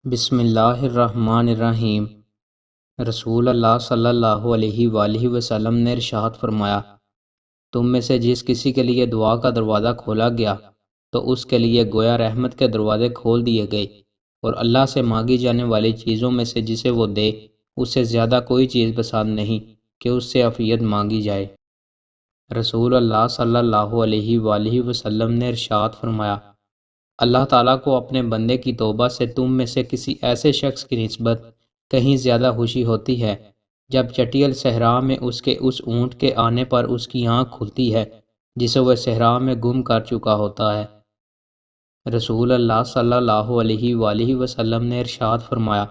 بسم اللہ الرحمن الرحیم۔ رسول اللہ صلی اللہ علیہ وآلہ وسلم نے ارشاد فرمایا، تم میں سے جس کسی کے لیے دعا کا دروازہ کھولا گیا تو اس کے لیے گویا رحمت کے دروازے کھول دیے گئے، اور اللہ سے مانگی جانے والی چیزوں میں سے جسے وہ دے اس سے زیادہ کوئی چیز پسند نہیں کہ اس سے عافیت مانگی جائے۔ رسول اللہ صلی اللہ علیہ وآلہ وسلم نے ارشاد فرمایا، اللہ تعالیٰ کو اپنے بندے کی توبہ سے تم میں سے کسی ایسے شخص کی نسبت کہیں زیادہ خوشی ہوتی ہے جب چٹیل صحرا میں اس کے اس اونٹ کے آنے پر اس کی آنکھ کھلتی ہے جسے وہ صحرا میں گم کر چکا ہوتا ہے۔ رسول اللہ صلی اللہ علیہ وآلہ وسلم نے ارشاد فرمایا،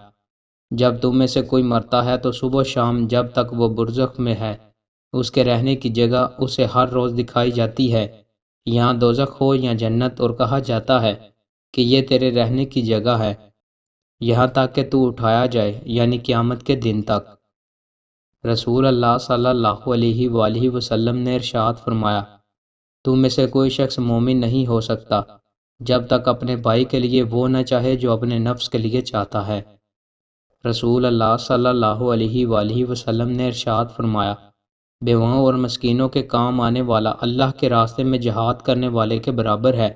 جب تم میں سے کوئی مرتا ہے تو صبح و شام جب تک وہ برزخ میں ہے اس کے رہنے کی جگہ اسے ہر روز دکھائی جاتی ہے، یہاں دوزخ ہو یا جنت، اور کہا جاتا ہے کہ یہ تیرے رہنے کی جگہ ہے یہاں تک کہ تو اٹھایا جائے، یعنی قیامت کے دن تک۔ رسول اللہ صلی اللہ علیہ وآلہ وسلم نے ارشاد فرمایا، تم میں سے کوئی شخص مومن نہیں ہو سکتا جب تک اپنے بھائی کے لیے وہ نہ چاہے جو اپنے نفس کے لیے چاہتا ہے۔ رسول اللہ صلی اللہ علیہ وآلہ وسلم نے ارشاد فرمایا، بیواؤں اور مسکینوں کے کام آنے والا اللہ کے راستے میں جہاد کرنے والے کے برابر ہے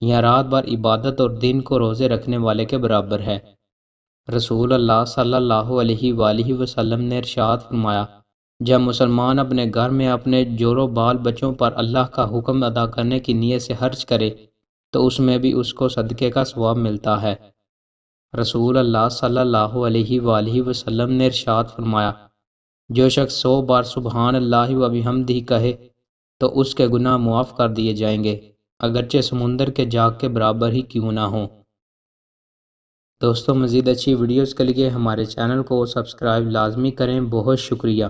یا رات بھر عبادت اور دن کو روزے رکھنے والے کے برابر ہے۔ رسول اللہ صلی اللہ علیہ وآلہ وسلم نے ارشاد فرمایا، جب مسلمان اپنے گھر میں اپنے جور و بال بچوں پر اللہ کا حکم ادا کرنے کی نیت سے خرچ کرے تو اس میں بھی اس کو صدقے کا ثواب ملتا ہے۔ رسول اللہ صلی اللہ علیہ وآلہ وسلم نے ارشاد فرمایا، جو شخص 100 بار سبحان اللہ و بحمدہ کہے تو اس کے گناہ معاف کر دیے جائیں گے، اگرچہ سمندر کے جاگ کے برابر ہی کیوں نہ ہوں۔ دوستو، مزید اچھی ویڈیوز کے لیے ہمارے چینل کو سبسکرائب لازمی کریں۔ بہت شکریہ۔